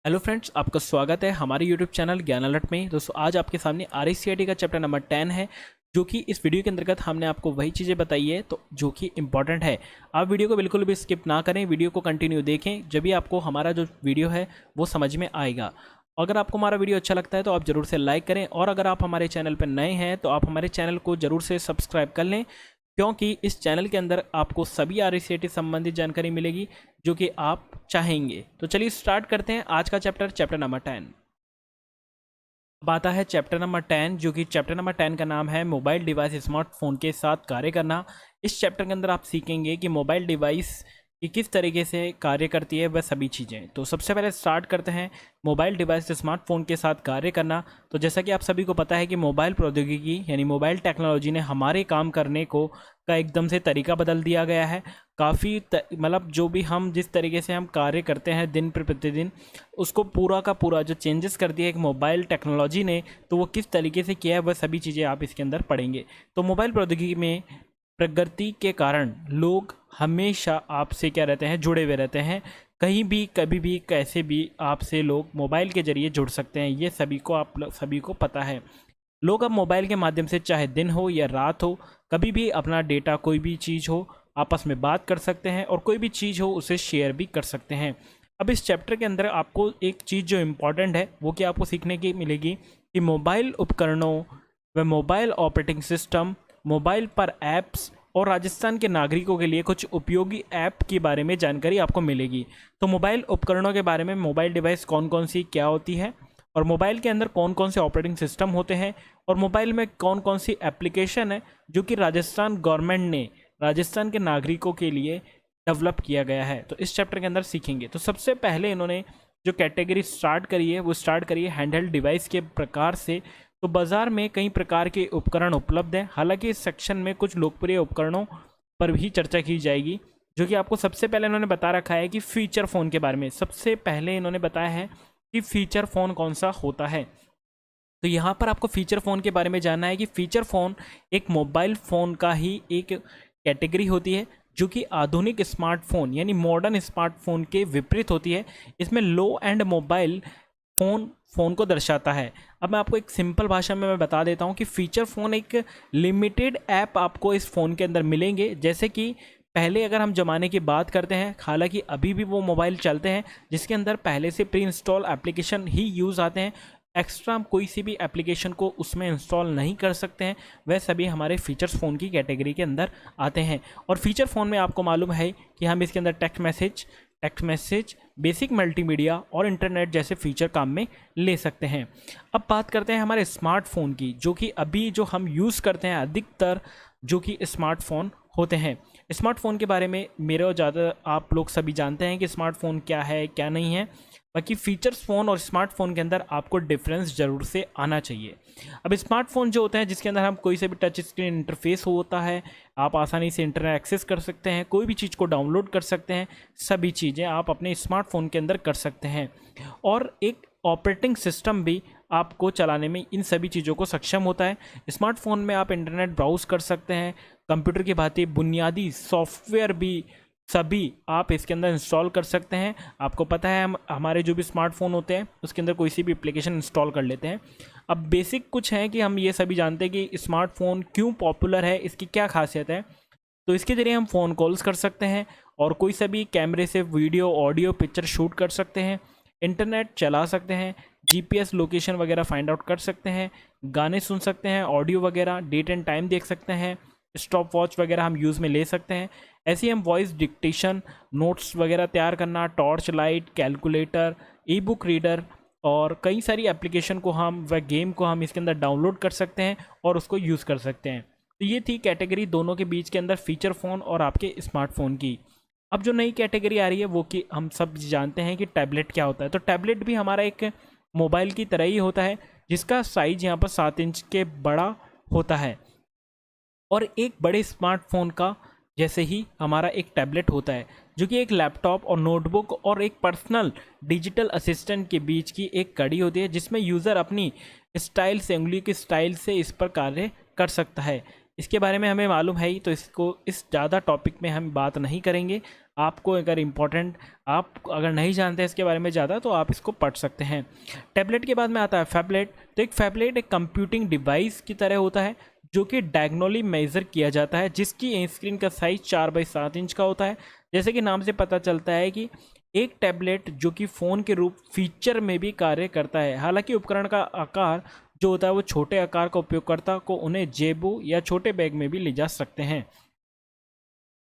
Hello friends, आपका स्वागत है हमारे यूट्यूब चैनल ज्ञान अलर्ट में। दोस्तों आज आपके सामने RICIT का चैप्टर नंबर 10 है, जो कि इस वीडियो के अंतर्गत हमने आपको वही चीज़ें बताई है तो जो कि इंपॉर्टेंट है। आप वीडियो को बिल्कुल भी स्किप ना करें, वीडियो को कंटिन्यू देखें, जब भी आपको हमारा जो वीडियो है वो समझ में आएगा। अगर आपको हमारा वीडियो अच्छा लगता है तो आप ज़रूर से लाइक करें, और अगर आप हमारे चैनल पर नए हैं तो आप हमारे चैनल को ज़रूर से सब्सक्राइब कर लें, क्योंकि इस चैनल के अंदर आपको सभी RICIT संबंधित जानकारी मिलेगी जो कि आप चाहेंगे। तो चलिए स्टार्ट करते हैं आज का चैप्टर नंबर 10। अब आता है चैप्टर नंबर 10, जो कि चैप्टर नंबर 10 का नाम है मोबाइल डिवाइस स्मार्टफोन के साथ कार्य करना। इस चैप्टर के अंदर आप सीखेंगे कि मोबाइल डिवाइस की किस तरीके से कार्य करती है वह सभी चीज़ें। तो सबसे पहले स्टार्ट करते हैं मोबाइल डिवाइस स्मार्टफोन के साथ कार्य करना। तो जैसा कि आप सभी को पता है कि मोबाइल प्रौद्योगिकी यानी मोबाइल टेक्नोलॉजी ने हमारे काम करने को का एकदम से तरीका बदल दिया गया है। काफ़ी मतलब जो भी हम जिस तरीके से हम कार्य करते हैं दिन प्रतिदिन, उसको पूरा का पूरा जो चेंजेस कर दिया एक मोबाइल टेक्नोलॉजी ने, तो वो किस तरीके से किया है वह सभी चीज़ें आप इसके अंदर पढ़ेंगे। तो मोबाइल प्रौद्योगिकी में प्रगति के कारण लोग हमेशा आपसे क्या रहते हैं, जुड़े हुए रहते हैं। कहीं भी कभी भी कैसे भी आपसे लोग मोबाइल के ज़रिए जुड़ सकते हैं, ये सभी को सभी को पता है। लोग अब मोबाइल के माध्यम से चाहे दिन हो या रात हो, कभी भी अपना डेटा कोई भी चीज़ हो आपस में बात कर सकते हैं, और कोई भी चीज़ हो उसे शेयर भी कर सकते हैं। अब इस चैप्टर के अंदर आपको एक चीज़ जो इम्पॉर्टेंट है वो क्या आपको सीखने की मिलेगी कि मोबाइल उपकरणों व मोबाइल ऑपरेटिंग सिस्टम, मोबाइल पर ऐप्स और राजस्थान के नागरिकों के लिए कुछ उपयोगी ऐप के बारे में जानकारी आपको मिलेगी। तो मोबाइल उपकरणों के बारे में, मोबाइल डिवाइस कौन कौन सी क्या होती है, और मोबाइल के अंदर कौन कौन से ऑपरेटिंग सिस्टम होते हैं, और मोबाइल में कौन कौन सी एप्लीकेशन है जो कि राजस्थान गवर्नमेंट ने राजस्थान के नागरिकों के लिए डेवलप किया गया है, तो इस चैप्टर के अंदर सीखेंगे। तो सबसे पहले इन्होंने जो कैटेगरी स्टार्ट करी है वो स्टार्ट करी है हैंडहेल्ड डिवाइस के प्रकार से। तो बाज़ार में कई प्रकार के उपकरण उपलब्ध हैं। हालांकि इस सेक्शन में कुछ लोकप्रिय उपकरणों पर भी चर्चा की जाएगी, जो कि आपको सबसे पहले इन्होंने बता रखा है कि फीचर फ़ोन के बारे में। सबसे पहले इन्होंने बताया है कि फ़ीचर फ़ोन कौन सा होता है। तो यहाँ पर आपको फ़ीचर फ़ोन के बारे में जानना है कि फ़ीचर फ़ोन एक मोबाइल फ़ोन का ही एक कैटेगरी होती है, जो कि आधुनिक स्मार्टफोन यानी मॉडर्न स्मार्टफोन के विपरीत होती है। इसमें लो एंड मोबाइल फ़ोन को दर्शाता है। अब मैं आपको एक सिंपल भाषा में मैं बता देता हूँ कि फ़ीचर फ़ोन एक लिमिटेड ऐप आपको इस फ़ोन के अंदर मिलेंगे। जैसे कि पहले अगर हम ज़माने की बात करते हैं, हालांकि अभी भी वो मोबाइल चलते हैं जिसके अंदर पहले से प्री इंस्टॉल एप्लीकेशन ही यूज़ आते हैं, एक्स्ट्रा हम कोई सी भी एप्लीकेशन को उसमें इंस्टॉल नहीं कर सकते हैं। वह सभी हमारे फीचर्स फ़ोन की कैटेगरी के अंदर आते हैं। और फीचर फ़ोन में आपको मालूम है कि हम इसके अंदर टेक्स्ट मैसेज, बेसिक मल्टीमीडिया और इंटरनेट जैसे फीचर काम में ले सकते हैं। अब बात करते हैं हमारे स्मार्टफोन की, जो कि अभी जो हम यूज़ करते हैं अधिकतर जो कि स्मार्टफोन होते हैं। स्मार्टफोन के बारे में मेरे ज़्यादा आप लोग सभी जानते हैं कि स्मार्टफोन क्या है क्या नहीं है। बाकी फीचर्स फ़ोन और स्मार्टफोन के अंदर आपको डिफरेंस ज़रूर से आना चाहिए। अब स्मार्टफोन जो होते हैं जिसके अंदर हम कोई से भी टच स्क्रीन इंटरफेस होता है, आप आसानी से इंटरनेट एक्सेस कर सकते हैं, कोई भी चीज़ को डाउनलोड कर सकते हैं, सभी चीज़ें आप अपने स्मार्टफोन के अंदर कर सकते हैं। और एक ऑपरेटिंग सिस्टम भी आपको चलाने में इन सभी चीज़ों को सक्षम होता है। स्मार्टफोन में आप इंटरनेट ब्राउज़ कर सकते हैं, कंप्यूटर की भांति बुनियादी सॉफ्टवेयर भी सभी आप इसके अंदर इंस्टॉल कर सकते हैं। आपको पता है हम हमारे जो भी स्मार्टफोन होते हैं उसके अंदर कोई सी भी एप्लीकेशन इंस्टॉल कर लेते हैं। अब बेसिक कुछ है कि हम ये सभी जानते हैं कि स्मार्टफोन क्यों पॉपुलर है, इसकी क्या खासियत है। तो इसके ज़रिए हम फ़ोन कॉल्स कर सकते हैं, और कोई सा भी कैमरे से वीडियो, ऑडियो, पिक्चर शूट कर सकते हैं, इंटरनेट चला सकते हैं, GPS लोकेशन वगैरह फाइंड आउट कर सकते हैं, गाने सुन सकते हैं, ऑडियो वगैरह, डेट एंड टाइम देख सकते हैं, स्टॉप वॉच वगैरह हम यूज़ में ले सकते हैं। ऐसे ही हम वॉइस डिक्टेशन, नोट्स वगैरह तैयार करना, टॉर्च लाइट, कैलकुलेटर, ई बुक रीडर और कई सारी एप्लीकेशन को हम व गेम को हम इसके अंदर डाउनलोड कर सकते हैं और उसको यूज़ कर सकते हैं। तो ये थी कैटेगरी दोनों के बीच के अंदर फीचर फ़ोन और आपके स्मार्टफोन की। अब जो नई कैटेगरी आ रही है वो कि हम सब जानते हैं कि टैबलेट क्या होता है। तो टैबलेट भी हमारा एक मोबाइल की तरह ही होता है, जिसका साइज यहाँ पर 7 इंच के बड़ा होता है, और एक बड़े स्मार्टफोन का जैसे ही हमारा एक टैबलेट होता है, जो कि एक लैपटॉप और नोटबुक और एक पर्सनल डिजिटल असिस्टेंट के बीच की एक कड़ी होती है, जिसमें यूज़र अपनी स्टाइल से, उंगली की स्टाइल से इस पर कार्य कर सकता है। इसके बारे में हमें मालूम है ही, तो इसको इस ज़्यादा टॉपिक में हम बात नहीं करेंगे। आपको अगर इम्पोर्टेंट, आप अगर नहीं जानते इसके बारे में ज़्यादा तो आप इसको पढ़ सकते हैं। टैबलेट के बाद में आता है फैबलेट। तो एक फैबलेट एक कंप्यूटिंग डिवाइस की तरह होता है जो कि डायगोनली मेज़र किया जाता है, जिसकी स्क्रीन का साइज 4x7 इंच का होता है। जैसे कि नाम से पता चलता है कि एक टैबलेट जो कि फ़ोन के रूप फीचर में भी कार्य करता है। हालांकि उपकरण का आकार जो होता है वो छोटे आकार का उपयोगकर्ता को उन्हें जेबों या छोटे बैग में भी ले जा सकते हैं।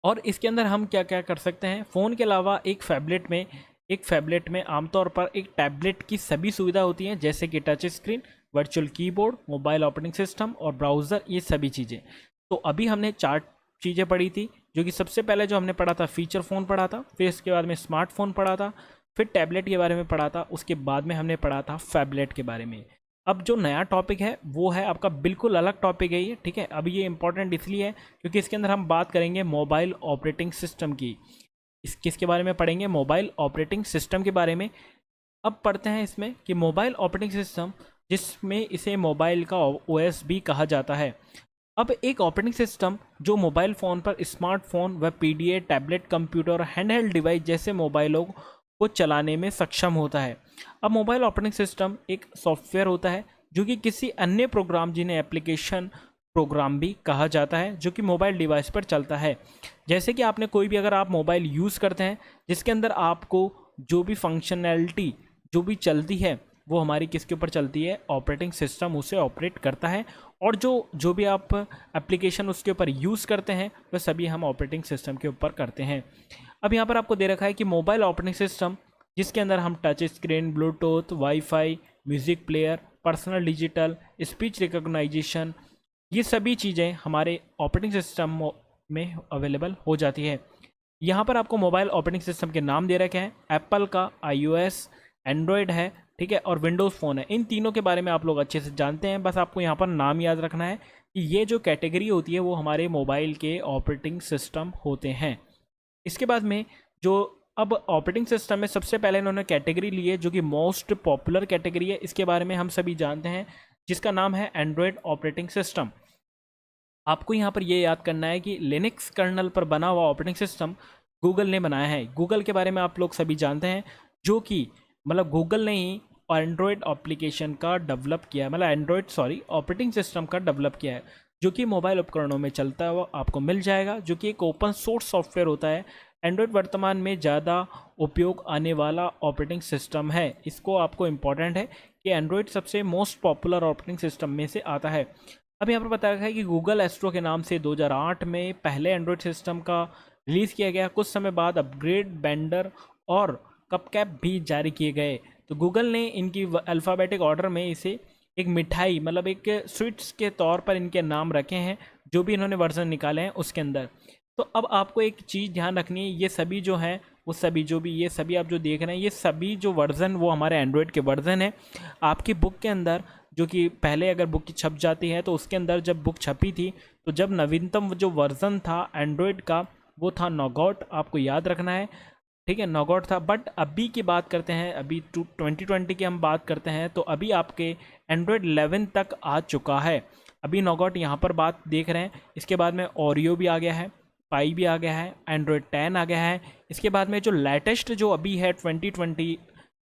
और इसके अंदर हम क्या क्या कर सकते हैं, फ़ोन के अलावा एक फैबलेट में आमतौर पर एक टैबलेट की सभी सुविधा होती हैं, जैसे कि touch screen, virtual keyboard, mobile operating system और ब्राउज़र, ये सभी चीज़ें। तो अभी हमने 4 चीज़ें पढ़ी थी, जो कि सबसे पहले जो हमने पढ़ा था फीचर फ़ोन पढ़ा था, फिर इसके बाद में स्मार्टफोन पढ़ा था, फिर टैबलेट के बारे में पढ़ा था, उसके बाद में हमने पढ़ा था फैबलेट के बारे में। अब जो नया टॉपिक है वो है आपका बिल्कुल अलग टॉपिक है ये, ठीक है। अब ये इंपॉर्टेंट इसलिए है क्योंकि इसके अंदर हम बात करेंगे मोबाइल ऑपरेटिंग सिस्टम की। किसके बारे में पढ़ेंगे, मोबाइल ऑपरेटिंग सिस्टम के बारे में। अब पढ़ते हैं इसमें कि मोबाइल ऑपरेटिंग सिस्टम, जिसमें इसे मोबाइल का ओएस भी कहा जाता है। अब एक ऑपरेटिंग सिस्टम जो मोबाइल फ़ोन पर स्मार्टफोन व पीडीए, टैबलेट, कंप्यूटर और हैंडहेल्ड डिवाइस जैसे मोबाइलों को चलाने में सक्षम होता है। अब मोबाइल ऑपरेटिंग सिस्टम एक सॉफ्टवेयर होता है जो कि किसी अन्य प्रोग्राम, जिन्हें एप्लीकेशन प्रोग्राम भी कहा जाता है, जो कि मोबाइल डिवाइस पर चलता है। जैसे कि आपने कोई भी, अगर आप मोबाइल यूज़ करते हैं जिसके अंदर आपको जो भी फंक्शनैलिटी जो भी चलती है वो हमारी किसके ऊपर चलती है, ऑपरेटिंग सिस्टम उसे ऑपरेट करता है। और जो भी आप एप्लीकेशन उसके ऊपर यूज़ करते हैं वह सभी हम ऑपरेटिंग सिस्टम के ऊपर करते हैं। अब यहाँ पर आपको दे रखा है कि मोबाइल ऑपरेटिंग सिस्टम, जिसके अंदर हम touch screen, Bluetooth, wifi, music player, personal digital, speech recognization, ये सभी चीज़ें हमारे ऑपरेटिंग सिस्टम में अवेलेबल हो जाती है। यहाँ पर आपको मोबाइल ऑपरेटिंग सिस्टम के नाम दे रखे हैं। एप्पल का iOS, एंड्रॉयड है, ठीक है, और विंडोज़ फ़ोन है। इन तीनों के बारे में आप लोग अच्छे से जानते हैं, बस आपको यहाँ पर नाम याद रखना है कि ये जो कैटेगरी होती है वो हमारे मोबाइल के ऑपरेटिंग सिस्टम होते हैं। इसके बाद में जो अब ऑपरेटिंग सिस्टम में सबसे पहले इन्होंने कैटेगरी ली है जो कि मोस्ट पॉपुलर कैटेगरी है, इसके बारे में हम सभी जानते हैं, जिसका नाम है एंड्रॉयड ऑपरेटिंग सिस्टम। आपको यहाँ पर ये याद करना है कि लिनक्स कर्नल पर बना हुआ ऑपरेटिंग सिस्टम गूगल ने बनाया है। गूगल के बारे में आप लोग सभी जानते हैं, जो कि मतलब गूगल ने ही एंड्रॉयड एप्लीकेशन का डेवलप किया है, मतलब ऑपरेटिंग सिस्टम का डेवलप किया है, जो कि मोबाइल उपकरणों में चलता है। वो आपको मिल जाएगा, जो कि एक ओपन सोर्स सॉफ्टवेयर होता है। एंड्रॉयड वर्तमान में ज़्यादा उपयोग आने वाला ऑपरेटिंग सिस्टम है। इसको आपको इम्पॉर्टेंट है कि एंड्रॉयड सबसे मोस्ट पॉपुलर ऑपरेटिंग सिस्टम में से आता है। अब यहाँ पर बताया गया है कि गूगल एस्ट्रो के नाम से 2008 में पहले एंड्रॉयड सिस्टम का रिलीज़ किया गया। कुछ समय बाद अपग्रेड, बेंडर और कपकैप भी जारी किए गए। तो गूगल ने इनकी अल्फ़ाबेटिक ऑर्डर में इसे एक मिठाई, मतलब एक स्वीट्स के तौर पर इनके नाम रखे हैं, जो भी इन्होंने वर्जन निकाले हैं उसके अंदर। तो अब आपको एक चीज़ ध्यान रखनी है, ये सभी जो हैं वो सभी ये सभी आप जो देख रहे हैं, ये सभी जो वर्ज़न वो हमारे एंड्रॉयड के वर्ज़न है। आपकी बुक के अंदर, जो कि पहले अगर बुक छप जाती है तो उसके अंदर जब बुक छपी थी तो जब नवीनतम जो वर्ज़न था एंड्रॉयड का वो था नॉगॉट, आपको याद रखना है, ठीक है, नॉगॉट था। बट अभी की बात करते हैं, अभी 2020 की हम बात करते हैं, तो अभी आपके एंड्रॉयड 11 तक आ चुका है। अभी नॉगॉट यहाँ पर बात देख रहे हैं, इसके बाद में ओरियो भी आ गया है, पाई भी आ गया है, एंड्रॉयड 10 आ गया है। इसके बाद में जो लेटेस्ट जो अभी है 2020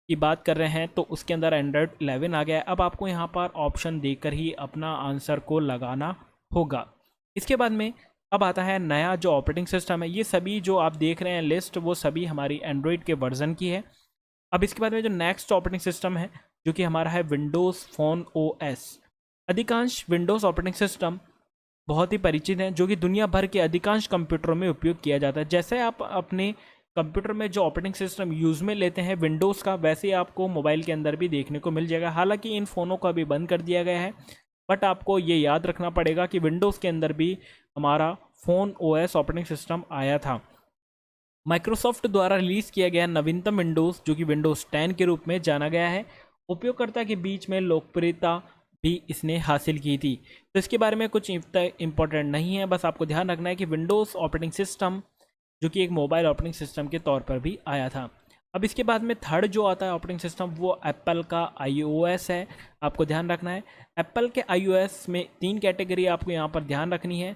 की बात कर रहे हैं, तो उसके अंदर एंड्रॉयड 11 आ गया है। अब आपको यहाँ पर ऑप्शन देकर ही अपना आंसर को लगाना होगा। इसके बाद में अब आता है नया जो ऑपरेटिंग सिस्टम है। ये सभी जो आप देख रहे हैं लिस्ट, वो सभी हमारी एंड्रॉयड के वर्जन की है। अब इसके बाद में जो नेक्स्ट ऑपरेटिंग सिस्टम है जो कि हमारा है विंडोज़ फ़ोन OS। अधिकांश विंडोज़ ऑपरेटिंग सिस्टम बहुत ही परिचित हैं, जो कि दुनिया भर के अधिकांश कंप्यूटरों में उपयोग किया जाता है। जैसे आप अपने कंप्यूटर में जो ऑपरेटिंग सिस्टम यूज़ में लेते हैं विंडोज़ का, वैसे ही आपको मोबाइल के अंदर भी देखने को मिल जाएगा। हालांकि इन फ़ोनों को अभी बंद कर दिया गया है, बट आपको ये याद रखना पड़ेगा कि विंडोज़ के अंदर भी हमारा फ़ोन OS ऑपरेटिंग सिस्टम आया था। माइक्रोसॉफ्ट द्वारा रिलीज़ किया गया नवीनतम विंडोज़, जो कि विंडोज़ 10 के रूप में जाना गया है, उपयोगकर्ता के बीच में लोकप्रियता भी इसने हासिल की थी। तो इसके बारे में कुछ इंपॉर्टेंट नहीं है, बस आपको ध्यान रखना है कि विंडोज़ ऑपरेटिंग सिस्टम जो कि एक मोबाइल ऑपरेटिंग सिस्टम के तौर पर भी आया था। अब इसके बाद में थर्ड जो आता है ऑपरेटिंग सिस्टम वो एप्पल का iOS है। आपको ध्यान रखना है एप्पल के iOS में 3 कैटेगरी आपको यहाँ पर ध्यान रखनी है।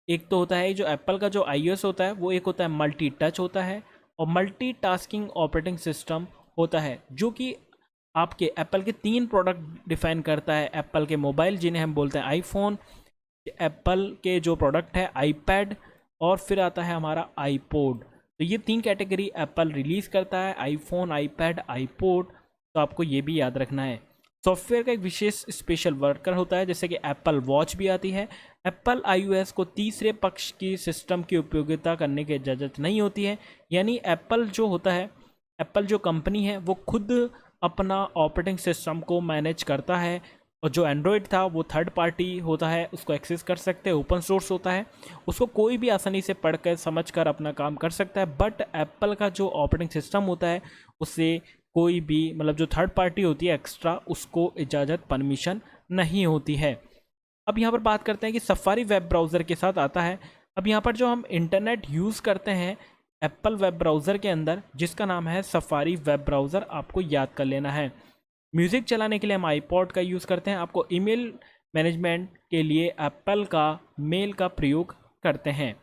एक तो होता है जो एप्पल का जो iOS होता है वो एक होता है मल्टी टच होता है और मल्टी टास्किंग ऑपरेटिंग सिस्टम होता है, जो कि आपके एप्पल के 3 प्रोडक्ट डिफाइन करता है। एप्पल के मोबाइल जिन्हें हम बोलते हैं आईफोन, एप्पल के जो प्रोडक्ट है आईपैड और फिर आता है हमारा आईपॉड। तो ये 3 कैटेगरी एप्पल रिलीज़ करता है, आईफोन, आईपैड, आईपॉड। तो आपको ये भी याद रखना है। सॉफ्टवेयर का एक विशेष स्पेशल वर्कर होता है, जैसे कि एप्पल वॉच भी आती है। एप्पल iOS को तीसरे पक्ष की सिस्टम की उपयोगिता करने की इजाज़त नहीं होती है, यानी एप्पल जो होता है, एप्पल जो कंपनी है वो खुद अपना ऑपरेटिंग सिस्टम को मैनेज करता है। और जो एंड्रॉयड था वो थर्ड पार्टी होता है, उसको एक्सेस कर सकते हैं, ओपन सोर्स होता है, उसको कोई भी आसानी से पढ़कर समझकर अपना काम कर सकता है। बट एप्पल का जो ऑपरेटिंग सिस्टम होता है उससे कोई भी मतलब जो थर्ड पार्टी होती है एक्स्ट्रा, उसको इजाज़त परमिशन नहीं होती है। अब यहाँ पर बात करते हैं कि सफारी वेब ब्राउज़र के साथ आता है। अब यहाँ पर जो हम इंटरनेट यूज़ करते हैं एप्पल वेब ब्राउज़र के अंदर, जिसका नाम है सफारी वेब ब्राउज़र, आपको याद कर लेना है। म्यूज़िक चलाने के लिए हम आईपॉड का यूज़ करते हैं। आपको ईमेल मैनेजमेंट के लिए एप्पल का मेल का प्रयोग करते हैं।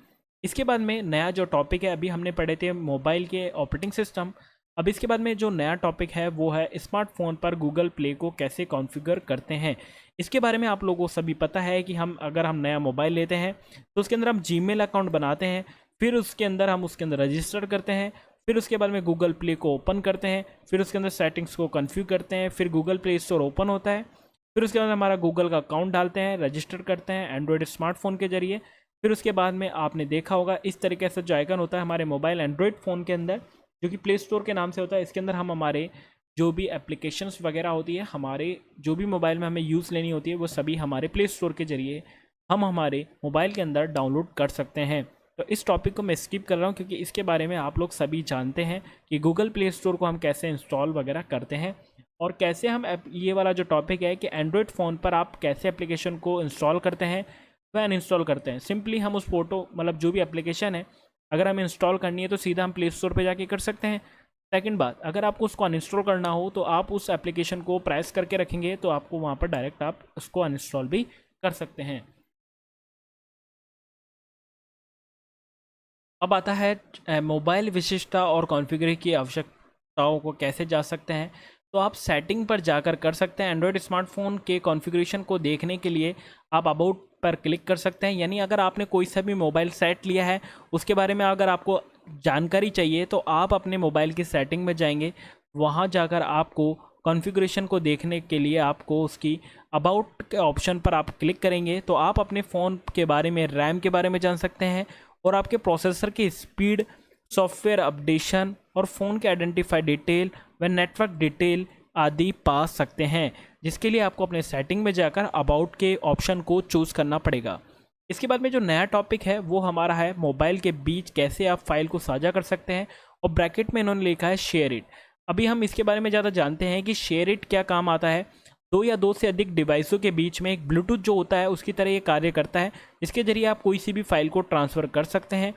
इसके बाद में नया जो टॉपिक है, अभी हमने पढ़े थे मोबाइल के ऑपरेटिंग सिस्टम। अब इसके बाद में जो नया टॉपिक है वो है स्मार्टफोन पर गूगल प्ले को कैसे कॉन्फ़िगर करते हैं। इसके बारे में आप लोगों को सभी पता है कि अगर हम नया मोबाइल लेते हैं तो उसके अंदर हम जीमेल अकाउंट बनाते हैं, फिर उसके अंदर रजिस्टर करते हैं, फिर उसके बाद में गूगल प्ले को ओपन करते हैं, फिर उसके अंदर सेटिंग्स को कॉन्फ़िगर करते हैं, फिर गूगल प्ले स्टोर ओपन होता है, फिर उसके बाद हमारा गूगल का अकाउंट डालते हैं, रजिस्टर करते हैं एंड्रॉयड स्मार्टफोन के जरिए। फिर उसके बाद में आपने देखा होगा इस तरीके से जो आइकन होता है हमारे मोबाइल एंड्रॉयड फ़ोन के अंदर, जो कि प्ले स्टोर के नाम से होता है। इसके अंदर हम हमारे जो भी एप्लीकेशंस वगैरह होती है, हमारे जो भी मोबाइल में हमें यूज़ लेनी होती है, वो सभी हमारे प्ले स्टोर के ज़रिए हम हमारे मोबाइल के अंदर डाउनलोड कर सकते हैं। तो इस टॉपिक को मैं स्किप कर रहा हूँ क्योंकि इसके बारे में आप लोग सभी जानते हैं कि गूगल प्ले स्टोर को हम कैसे इंस्टॉल वगैरह करते हैं और कैसे हम ये वाला जो टॉपिक है कि एंड्रॉयड फ़ोन पर आप कैसे एप्लीकेशन को इंस्टॉल करते हैं व अनइंस्टॉल करते हैं। सिंपली हम उस फोटो मतलब जो भी एप्लीकेशन है अगर हमें इंस्टॉल करनी है तो सीधा हम प्ले स्टोर पर जाके कर सकते हैं। सेकंड बात, अगर आपको उसको अनइंस्टॉल करना हो तो आप उस एप्लीकेशन को प्रेस करके रखेंगे तो आपको वहाँ पर डायरेक्ट आप उसको अनइंस्टॉल भी कर सकते हैं। अब आता है मोबाइल विशिष्टता और कॉन्फ़िगर की आवश्यकताओं को कैसे जा सकते हैं। तो आप सेटिंग पर जाकर कर सकते हैं। एंड्रॉयड स्मार्टफोन के कॉन्फ़िगरेशन को देखने के लिए आप अबाउट पर क्लिक कर सकते हैं, यानी अगर आपने कोई सा भी मोबाइल सेट लिया है उसके बारे में अगर आपको जानकारी चाहिए तो आप अपने मोबाइल की सेटिंग में जाएंगे, वहाँ जाकर आपको कॉन्फ़िगरेशन को देखने के लिए आपको उसकी अबाउट के ऑप्शन पर आप क्लिक करेंगे तो आप अपने फ़ोन के बारे में, रैम के बारे में जान सकते हैं और आपके प्रोसेसर की स्पीड, सॉफ्टवेयर अपडेशन और फ़ोन के आइडेंटिफाई डिटेल व नेटवर्क डिटेल आदि पा सकते हैं, जिसके लिए आपको अपने सेटिंग में जाकर अबाउट के ऑप्शन को चूज़ करना पड़ेगा। इसके बाद में जो नया टॉपिक है वो हमारा है मोबाइल के बीच कैसे आप फाइल को साझा कर सकते हैं और ब्रैकेट में इन्होंने लिखा है शेयर इट। अभी हम इसके बारे में ज़्यादा जानते हैं कि शेयर इट क्या काम आता है। दो या दो से अधिक डिवाइसों के बीच में एक ब्लूटूथ जो होता है उसकी तरह ये कार्य करता है, इसके जरिए आप कोई सी भी फाइल को ट्रांसफ़र कर सकते हैं।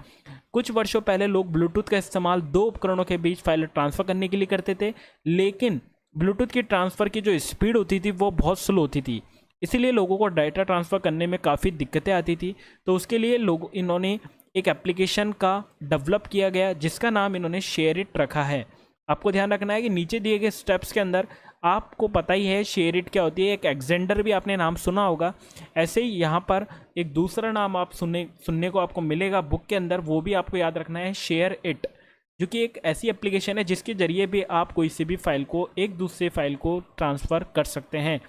कुछ वर्षों पहले लोग ब्लूटूथ का इस्तेमाल दो उपकरणों के बीच फाइल ट्रांसफ़र करने के लिए करते थे, लेकिन ब्लूटूथ की ट्रांसफ़र की जो स्पीड होती थी वो बहुत स्लो होती थी, इसीलिए लोगों को डाटा ट्रांसफ़र करने में काफ़ी दिक्कतें आती थी। तो उसके लिए इन्होंने एक एप्लीकेशन का डेवलप किया गया जिसका नाम इन्होंने शेयर इट रखा है। आपको ध्यान रखना है कि नीचे दिए गए स्टेप्स के अंदर आपको पता ही है शेयर इट क्या होती है, एक एक्जेंडर भी आपने नाम सुना होगा। ऐसे ही यहाँ पर एक दूसरा नाम आप सुनने को आपको मिलेगा बुक के अंदर, वो भी आपको याद रखना है, शेयर इट, जो कि एक ऐसी एप्लीकेशन है जिसके ज़रिए भी आप कोई सी भी फाइल को एक दूसरे फाइल को ट्रांसफ़र कर सकते हैं।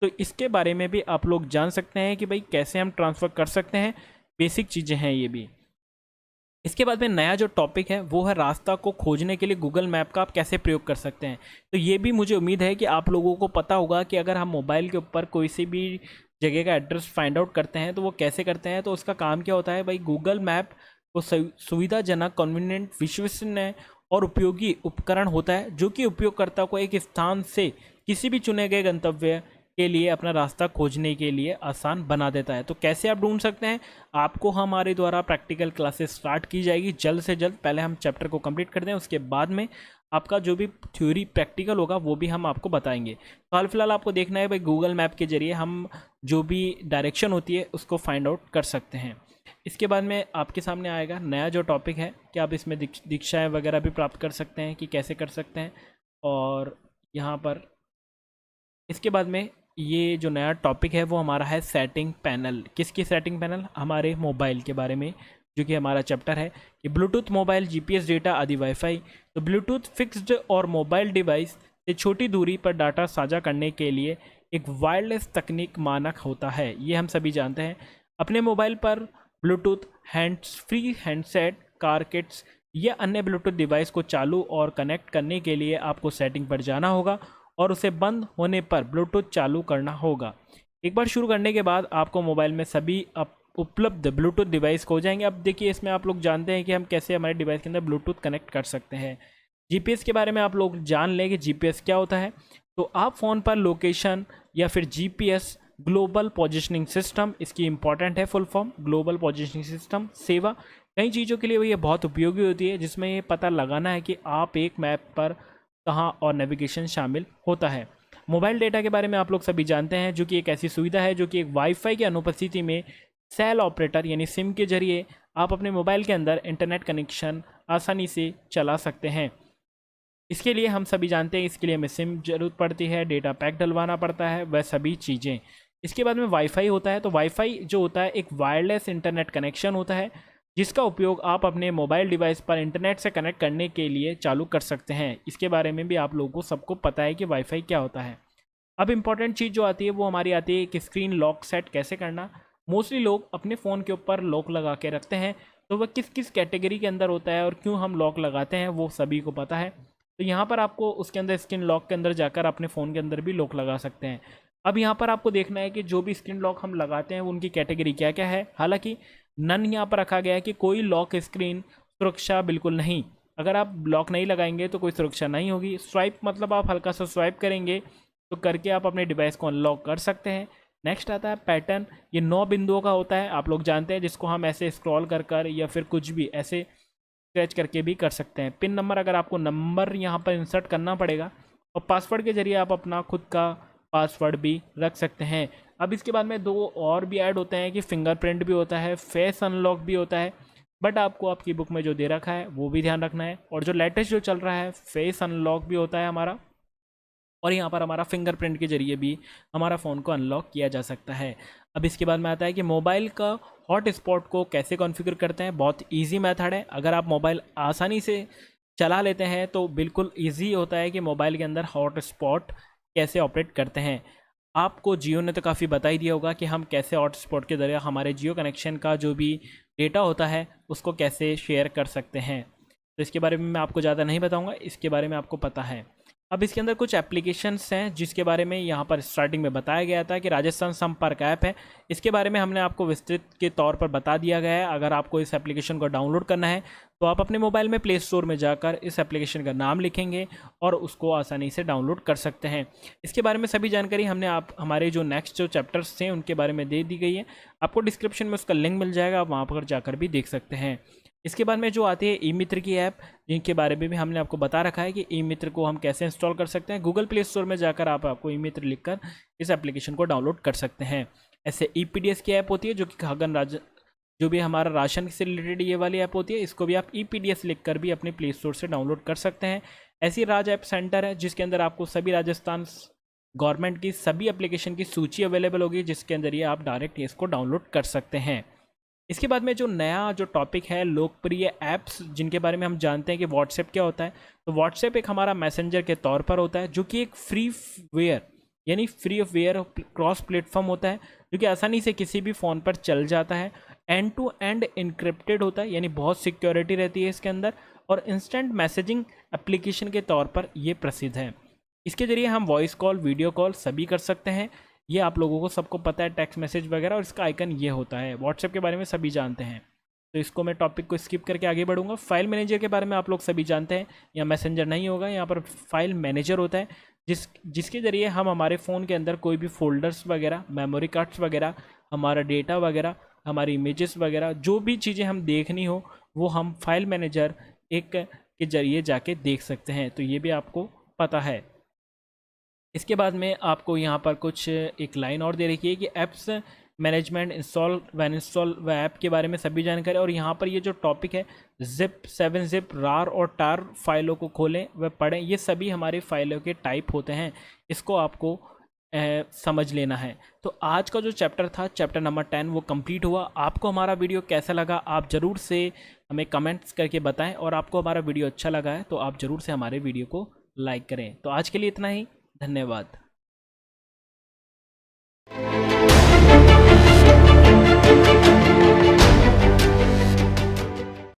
तो इसके बारे में भी आप लोग जान सकते हैं कि भाई कैसे हम ट्रांसफ़र कर सकते हैं, बेसिक चीज़ें हैं ये भी। इसके बाद में नया जो टॉपिक है वो है रास्ता को खोजने के लिए गूगल मैप का आप कैसे प्रयोग कर सकते हैं। तो ये भी मुझे उम्मीद है कि आप लोगों को पता होगा कि अगर हम मोबाइल के ऊपर कोई सी भी जगह का एड्रेस फाइंड आउट करते हैं तो वो कैसे करते हैं। तो उसका काम क्या होता है भाई, गूगल मैप को सुविधाजनक, कन्वीनियंट, विश्वसनीय और उपयोगी उपकरण होता है जो कि उपयोगकर्ता को एक स्थान से किसी भी चुने गए गंतव्य के लिए, अपना रास्ता खोजने के लिए आसान बना देता है। तो कैसे आप ढूंढ सकते हैं, आपको हमारे द्वारा प्रैक्टिकल क्लासेस स्टार्ट की जाएगी जल्द से जल्द। पहले हम चैप्टर को कंप्लीट कर दें, उसके बाद में आपका जो भी थ्योरी प्रैक्टिकल होगा वो भी हम आपको बताएंगे। तो हाल फिलहाल आपको देखना है भाई, गूगल मैप के जरिए हम जो भी डायरेक्शन होती है उसको फाइंड आउट कर सकते हैं। इसके बाद में आपके सामने आएगा नया जो टॉपिक है कि आप इसमें दीक्षाएँ वगैरह भी प्राप्त कर सकते हैं, कि कैसे कर सकते हैं। और यहाँ पर इसके बाद में ये जो नया टॉपिक है वो हमारा है सेटिंग पैनल। किसकी सेटिंग पैनल? हमारे मोबाइल के बारे में, जो कि हमारा चैप्टर है कि ब्लूटूथ, मोबाइल, जीपीएस डेटा आदि वाईफाई। तो ब्लूटूथ फिक्स्ड और मोबाइल डिवाइस से छोटी दूरी पर डाटा साझा करने के लिए एक वायरलेस तकनीक मानक होता है, ये हम सभी जानते हैं। अपने मोबाइल पर Bluetooth hands free handset, car kits या अन्य ब्लूटूथ डिवाइस को चालू और कनेक्ट करने के लिए आपको सेटिंग पर जाना होगा और उसे बंद होने पर ब्लूटूथ चालू करना होगा। एक बार शुरू करने के बाद आपको मोबाइल में सभी उपलब्ध ब्लूटूथ डिवाइस खो जाएंगे। अब देखिए, इसमें आप लोग जानते हैं कि हम कैसे हमारे डिवाइस के अंदर ब्लूटूथ कनेक्ट कर सकते हैं। जीपीएस के बारे में आप लोग जान लें कि जीपीएस क्या होता है। तो आप फ़ोन पर लोकेशन या फिर जीपीएस, ग्लोबल पोजिशनिंग सिस्टम, इसकी इंपॉर्टेंट है full form, global positioning system सेवा। कई चीज़ों के लिए ये बहुत उपयोगी होती है, जिसमें ये पता लगाना है कि आप एक मैप पर कहाँ और नेविगेशन शामिल होता है। मोबाइल डेटा के बारे में आप लोग सभी जानते हैं, जो कि एक ऐसी सुविधा है जो कि एक वाईफाई की अनुपस्थिति में सेल ऑपरेटर यानी सिम के जरिए आप अपने मोबाइल के अंदर इंटरनेट कनेक्शन आसानी से चला सकते हैं। इसके लिए हम सभी जानते हैं, इसके लिए हमें सिम जरूरत पड़ती है, डेटा पैक डलवाना पड़ता है, वह सभी चीज़ें। इसके बाद में वाईफाई होता है। तो वाईफाई जो होता है एक वायरलेस इंटरनेट कनेक्शन होता है, जिसका उपयोग आप अपने मोबाइल डिवाइस पर इंटरनेट से कनेक्ट करने के लिए चालू कर सकते हैं। इसके बारे में भी आप लोगों को सबको पता है कि वाईफाई क्या होता है। अब इम्पॉर्टेंट चीज़ जो आती है वो हमारी आती है कि स्क्रीन लॉक सेट कैसे करना। मोस्टली लोग अपने फ़ोन के ऊपर लॉक लगा के रखते हैं, तो वह किस किस कैटेगरी के अंदर होता है और क्यों हम लॉक लगाते हैं वो सभी को पता है। तो यहाँ पर आपको उसके अंदर स्क्रीन लॉक के अंदर जाकर अपने फ़ोन के अंदर भी लॉक लगा सकते हैं। अब यहाँ पर आपको देखना है कि जो भी स्क्रीन लॉक हम लगाते हैं उनकी कैटेगरी क्या क्या है। हालांकि नन यहाँ पर रखा गया है कि कोई लॉक स्क्रीन सुरक्षा बिल्कुल नहीं। अगर आप लॉक नहीं लगाएंगे तो कोई सुरक्षा नहीं होगी। स्वाइप मतलब आप हल्का सा स्वाइप करेंगे तो करके आप अपने डिवाइस को अनलॉक कर सकते हैं। नेक्स्ट आता है पैटर्न। ये 9 बिंदुओं का होता है, आप लोग जानते हैं, जिसको हम ऐसे स्क्रॉल कर कर या फिर कुछ भी ऐसे स्क्रैच करके भी कर सकते हैं। पिन नंबर, अगर आपको नंबर यहाँ पर इंसर्ट करना पड़ेगा, और पासवर्ड के जरिए आप अपना खुद का पासवर्ड भी रख सकते हैं। अब इसके बाद में 2 और भी ऐड होते हैं कि फिंगरप्रिंट भी होता है, फेस अनलॉक भी होता है, बट आपको आपकी बुक में जो दे रखा है वो भी ध्यान रखना है। और जो लेटेस्ट जो चल रहा है फेस अनलॉक भी होता है हमारा, और यहाँ पर हमारा फिंगरप्रिंट के जरिए भी हमारा फ़ोन को अनलॉक किया जा सकता है। अब इसके बाद में आता है कि मोबाइल का हॉट स्पॉट को कैसे कॉन्फ़िगर करते हैं। बहुत इजी मेथड है। अगर आप मोबाइल आसानी से चला लेते हैं तो बिल्कुल इजी होता है कि मोबाइल के अंदर हॉट स्पॉट कैसे ऑपरेट करते हैं। आपको जियो ने तो काफ़ी बता ही दिया होगा कि हम कैसे हॉट स्पॉट के जरिए हमारे जियो कनेक्शन का जो भी डेटा होता है उसको कैसे शेयर कर सकते हैं। तो इसके बारे में मैं आपको ज़्यादा नहीं बताऊँगा, इसके बारे में आपको पता है। अब इसके अंदर कुछ एप्लीकेशंस हैं जिसके बारे में यहाँ पर स्टार्टिंग में बताया गया था कि राजस्थान संपर्क ऐप है। इसके बारे में हमने आपको विस्तृत के तौर पर बता दिया गया है। अगर आपको इस एप्लीकेशन को डाउनलोड करना है तो आप अपने मोबाइल में प्ले स्टोर में जाकर इस एप्लीकेशन का नाम लिखेंगे और उसको आसानी से डाउनलोड कर सकते हैं। इसके बारे में सभी जानकारी हमने हमारे जो नेक्स्ट जो चैप्टर्स थे उनके बारे में दे दी गई है। आपको डिस्क्रिप्शन में उसका लिंक मिल जाएगा, आप वहाँ पर जाकर भी देख सकते हैं। इसके बाद में जो आती है ई मित्र की ऐप, जिनके बारे में भी हमने आपको बता रखा है कि ई मित्र को हम कैसे इंस्टॉल कर सकते हैं। गूगल प्ले स्टोर में जाकर आपको ई मित्र लिखकर इस एप्लीकेशन को डाउनलोड कर सकते हैं। ऐसे ईपीडीएस की ऐप होती है जो कि खागन जो भी हमारा राशन से रिलेटेड ये वाली ऐप होती है, इसको भी आप ईपीडीएस लिखकर भी अपने प्ले स्टोर से डाउनलोड कर सकते हैं। ऐसी राज ऐप सेंटर है जिसके अंदर आपको सभी राजस्थान गवर्नमेंट की सभी एप्लीकेशन की सूची अवेलेबल होगी, जिसके अंदर ये आप डायरेक्ट इसको डाउनलोड कर सकते हैं। इसके बाद में जो नया जो टॉपिक है लोकप्रिय ऐप्स, जिनके बारे में हम जानते हैं कि व्हाट्सएप क्या होता है। तो व्हाट्सएप एक हमारा मैसेंजर के तौर पर होता है जो कि एक फ्रीवेयर यानी free of ware cross platform होता है, जो कि आसानी से किसी भी फ़ोन पर चल जाता है। एंड टू एंड इनक्रिप्टेड होता है, यानी बहुत सिक्योरिटी रहती है इसके अंदर, और इंस्टेंट मैसेजिंग एप्लीकेशन के तौर पर ये प्रसिद्ध है। इसके ज़रिए हम वॉइस कॉल, वीडियो कॉल सभी कर सकते हैं। ये आप लोगों को सबको पता है, टेक्स्ट मैसेज वगैरह, और इसका आइकन ये होता है। व्हाट्सएप के बारे में सभी जानते हैं, तो इसको मैं टॉपिक को स्किप करके आगे बढ़ूंगा। फाइल मैनेजर के बारे में आप लोग सभी जानते हैं, यहाँ मैसेंजर नहीं होगा, यहाँ पर फाइल मैनेजर होता है, जिसके ज़रिए हम हमारे फ़ोन के अंदर कोई भी फ़ोल्डर्स वगैरह, मेमोरी कार्ड्स वगैरह, हमारा डेटा वगैरह, हमारी इमेजेस वगैरह, जो भी चीज़ें हम देखनी हो वो हम फाइल मैनेजर एक के ज़रिए जाके देख सकते हैं। तो ये भी आपको पता है। इसके बाद में आपको यहाँ पर कुछ एक लाइन और दे रखी है कि ऐप्स मैनेजमेंट, इंस्टॉल व ऐप के बारे में सभी जानकारी। और यहाँ पर ये जो टॉपिक है जिप, 7-zip, रार और टार फाइलों को खोलें व पढ़ें, ये सभी हमारी फाइलों के टाइप होते हैं। इसको आपको समझ लेना है। तो आज का जो चैप्टर था, चैप्टर नंबर 10, वो कंप्लीट हुआ। आपको हमारा वीडियो कैसा लगा आप ज़रूर से हमें कमेंट्स करके बताएं, और आपको हमारा वीडियो अच्छा लगा है तो आप ज़रूर से हमारे वीडियो को लाइक करें। तो आज के लिए इतना ही, धन्यवाद।